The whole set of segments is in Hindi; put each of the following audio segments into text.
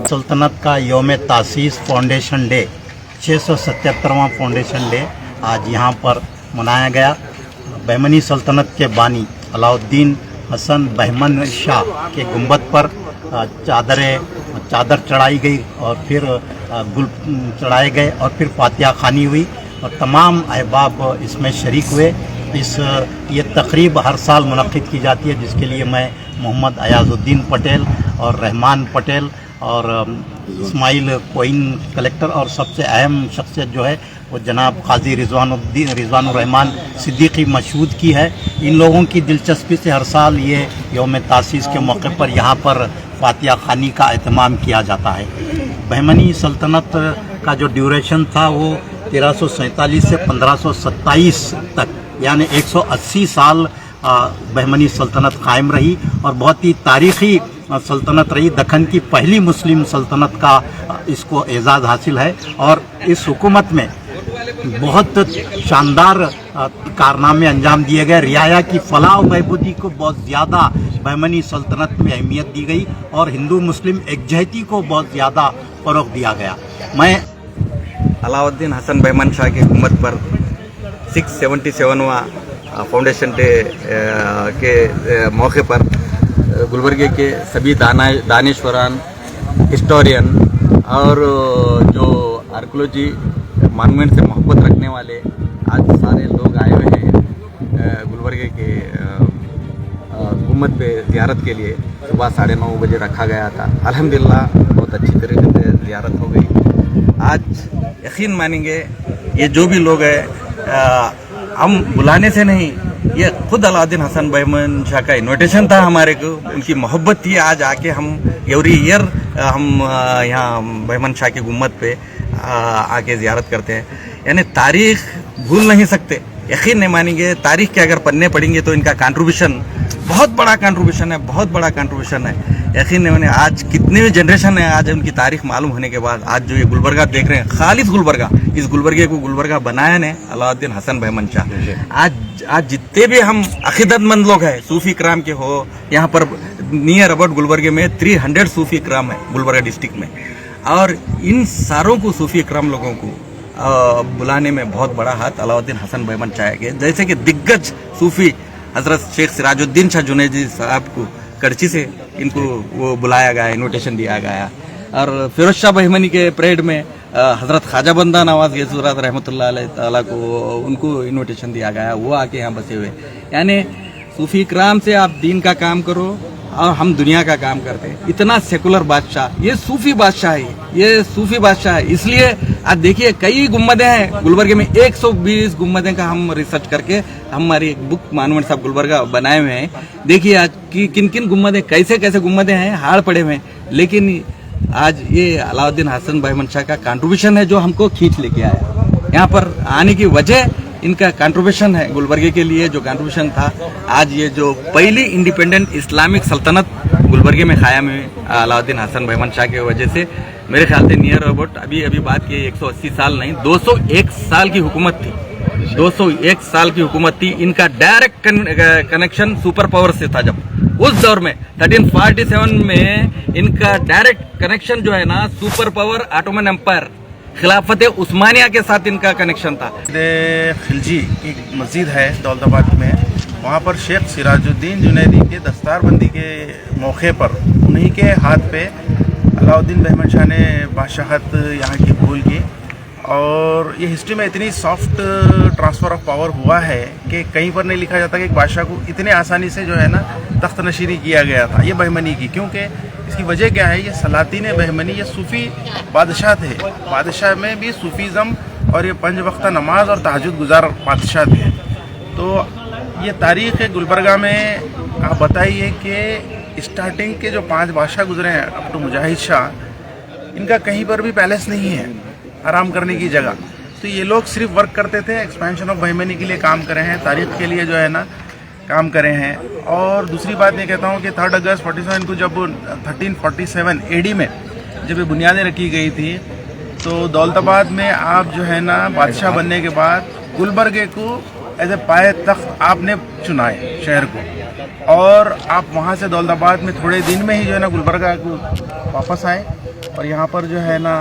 सल्तनत का यौम तासीस फाउंडेशन डे 677वां फाउंडेशन डे आज यहाँ पर मनाया गया। बहमनी सल्तनत के बानी अलाउद्दीन हसन बहमन शाह के गुंबद पर चादर चढ़ाई गई और फिर गुल चढ़ाए गए और फिर फातिहा खानी हुई और तमाम अहबाब इसमें शरीक हुए। ये तकरीब हर साल मुनक़्क़िद की जाती है, जिसके लिए मैं मोहम्मद अयाज़ुद्दीन पटेल और रहमान पटेल और इस्माइल कोइन कलेक्टर और सबसे अहम शख्सियत जो है वो जनाब काजी रिजवानुर्रहमान सिद्दीकी मशहूद की है। इन लोगों की दिलचस्पी से हर साल ये यौम तासीस के मौके पर यहाँ पर फातिहा खानी का एहतमाम किया जाता है। बहमनी सल्तनत का जो ड्यूरेशन था वो 1347 से 1527 तक यानी 180 साल बहमनी सल्तनत कायम रही और बहुत ही तारीख़ी सल्तनत रही। दक्कन की पहली मुस्लिम सल्तनत का इसको एजाज़ हासिल है और इस हुकूमत में बहुत शानदार कारनामे अंजाम दिए गए। रियाया की फलाह और बहबूदी को बहुत ज़्यादा बहमनी सल्तनत में अहमियत दी गई और हिंदू मुस्लिम एकजहती को बहुत ज़्यादा फ़रोग़ दिया गया। मैं अलाउद्दीन हसन बहमन शाह की हुकूमत पर 677वां फाउंडेशन डे के मौके पर गुलबर्गे के सभी दानिश्वरान, हिस्टोरियन और जो आर्कियोलॉजी मॉन्यूमेंट से मोहब्बत रखने वाले आज सारे लोग आए हुए हैं गुलबर्गे के गुम्बद पे ज़ियारत के लिए। सुबह 9:30 बजे रखा गया था। अल्हम्दुलिल्लाह बहुत अच्छी तरीके से ज़ियारत हो गई। आज यकीन मानेंगे ये जो भी लोग हैं हम बुलाने से नहीं, ये खुद अलाउद्दीन हसन बहमन शाह का इन्विटेशन था हमारे को, उनकी मोहब्बत थी। आज आके हम एवरी ईयर हम यहाँ बहमन शाह के गुम्बद पे आके ज़ियारत करते हैं। यानी तारीख़ भूल नहीं सकते, यकीन नहीं मानेंगे। तारीख़ के अगर पन्ने पढ़ेंगे तो इनका कंट्रीब्यूशन बहुत बड़ा कंट्रीब्यूशन है, बहुत बड़ा कंट्रीब्यूशन है। यकीन नहीं माने आज कितने भी जनरेशन है आज उनकी तारीख़ मालूम होने के बाद आज जो ये गुलबर्गा देख रहे हैं, खालिद गुलबर्गा, इस गुलबर्गे को गुलबर्गा बनाया ने अलाउद्दीन हसन बहमन शाह। आज जितने भी हम अकीदतमंद लोग हैं, सूफ़ी कराम के हो, यहाँ पर नियर अबाउट गुलबर्गे में 300 सूफ़ी कराम है गुलबर्गा डिस्ट्रिक्ट में, और इन सारों को सूफ़ी कराम लोगों को बुलाने में बहुत बड़ा हाथ अलाउद्दीन हसन बहमन शाह के। जैसे कि दिग्गज सूफ़ी हज़रत शेख सिराजुद्दीन शाह जुनैदी साहब को करची से इनको वो बुलाया गया, इन्विटेशन दिया गया। और फिरोज शाह बहमनी के परेड में हज़रत ख्वाजा बंदा नवाज गैसूरत रहमतुल्लाह अलैह ताला को उनको इन्विटेशन दिया गया, वो आके यहाँ बसे हुए। यानी सूफ़ी कराम से आप दीन का काम करो और हम दुनिया का काम करते हैं। इतना सेकुलर बादशाह, ये सूफ़ी बादशाह है, ये सूफ़ी बादशाह है। इसलिए आज देखिए कई गुम्बदें हैं गुलबर्गे में, 120 गुम्बदें का हम रिसर्च करके हमारी एक बुक मॉन्यूमेंट साहब गुलबर्गा बनाए हुए हैं। देखिए आज की किन किन गुम्बदें, कैसे कैसे गुम्बदें हैं, हाड़ पड़े हुए हैं, लेकिन आज ये अलाउद्दीन हसन बहमन शाह का कंट्रीब्यूशन है जो हमको खींच लेके आया। यहाँ पर आने की वजह इनका कंट्रीब्यूशन है गुलबर्गे के लिए, जो कंट्रीब्यूशन था। आज ये जो पहली इंडिपेंडेंट इस्लामिक सल्तनत गुलबर्गे में कायम हुई अलाउद्दीन हसन बहमन शाह की वजह से, मेरे ख्याल से नियर अबाउट अभी बात की 180 साल नहीं, 201 साल की हुकूमत थी, 201 साल की हुकूमत थी। इनका डायरेक्ट कनेक्शन सुपर पावर से था। जब उस दौर में 1347 में इनका डायरेक्ट कनेक्शन जो है ना सुपर पावर ऑटोमन एम्पायर खिलाफत उस्मानिया के साथ इनका कनेक्शन था। खिलजी की मस्जिद है दौलताबाद में, वहाँ पर शेख सिराजुद्दीन जुनैदी के दस्तारबंदी के मौके पर उन्हीं के हाथ पे अलाउद्दीन बहमन शाह ने बादशाहत यहाँ की भूल की। और ये हिस्ट्री में इतनी सॉफ्ट ट्रांसफ़र ऑफ पावर हुआ है कि कहीं पर नहीं लिखा जाता कि एक बादशाह को इतने आसानी से जो है ना तख्त नशीनी किया गया था ये बहमनी की। क्योंकि इसकी वजह क्या है, ये सलातीन बहमनी ये सूफ़ी बादशाह थे, बादशाह में भी सूफ़ीज़म और ये 5 वक्त नमाज और तहज्जुद गुजार बादशाह थे। तो ये तारीख़ गुलबर्गा में आप बताइए कि स्टार्टिंग के जो 5 बादशाह गुजरे हैं अप टू मुजाहिद शाह, इनका कहीं पर भी पैलेस नहीं है आराम करने की जगह। तो ये लोग सिर्फ वर्क करते थे, एक्सपेंशन ऑफ बहमनी के लिए काम करे हैं, तारीख़ के लिए जो है ना काम करे हैं। और दूसरी बात ये कहता हूँ कि 3 अगस्त 47 को जब 1347 AD में जब ये बुनियादें रखी गई थी, तो दौलताबाद में आप जो है ना बादशाह बनने के बाद गुलबर्गे को एज ए पाए तख्त आपने चुना है शहर को, और आप वहाँ से दौलताबाद में थोड़े दिन में ही जो है ना गुलबर्गा को वापस आए और यहाँ पर जो है ना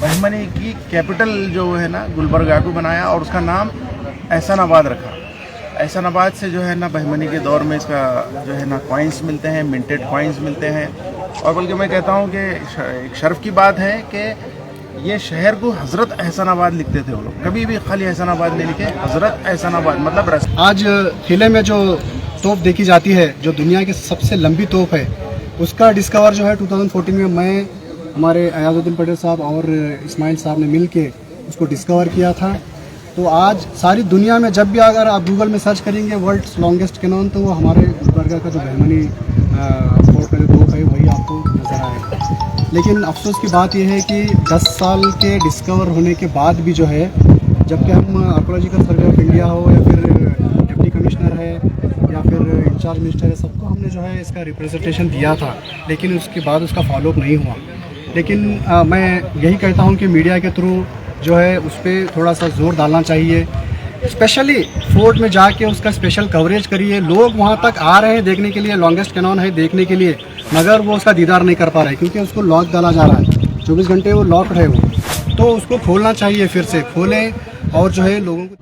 बहमनी की कैपिटल जो है ना गुलबर्गा को बनाया और उसका नाम एहसानाबाद रखा। एहसानाबाद से जो है ना बहमनी के दौर में इसका जो है ना कॉइन्स मिलते हैं, मिंटेड कॉइन्स मिलते हैं। और बल्कि मैं कहता हूँ कि एक शर्फ की बात है कि ये शहर को हज़रत एहसानाबाद लिखते थे वो लोग, कभी भी खाली एहसानाबाद नहीं लिखे, हज़रत एहसानाबाद मतलब रास्ता। आज किले में जो तोप देखी जाती है, जो दुनिया की सबसे लंबी तोप है, उसका डिस्कवर जो है 2014 में मैं, हमारे अयाजुद्दीन पटेल साहब और इस्माइल साहब ने मिल के उसको डिस्कवर किया था। तो आज सारी दुनिया में जब भी अगर आप गूगल में सर्च करेंगे वर्ल्ड्स लॉन्गेस्ट कैनॉन, तो वो हमारे गुलबर्गा का जो बहमनी फोर्ट का जो तोप है वही आपको नज़र आएगा। लेकिन अफसोस की बात यह है कि 10 साल के डिस्कवर होने के बाद भी जो है, जबकि हम आर्कोलॉजिकल सर्वे ऑफ इंडिया हो या फिर डिप्टी कमिश्नर है या फिर इंचार्ज मिनिस्टर है, सबको हमने जो है इसका रिप्रेजेंटेशन दिया था, लेकिन उसके बाद उसका फॉलोअप नहीं हुआ। लेकिन मैं यही कहता हूँ कि मीडिया के थ्रू जो है उस पर थोड़ा सा जोर डालना चाहिए, स्पेशली फोर्ट में जाके उसका स्पेशल कवरेज करिए। लोग वहाँ तक आ रहे हैं देखने के लिए, लॉन्गेस्ट कैनॉन है देखने के लिए, मगर वो उसका दीदार नहीं कर पा रहे क्योंकि उसको लॉक डाला जा रहा है, 24 घंटे वो लॉक्ड है वो। तो उसको खोलना चाहिए, फिर से खोलें और जो है लोगों को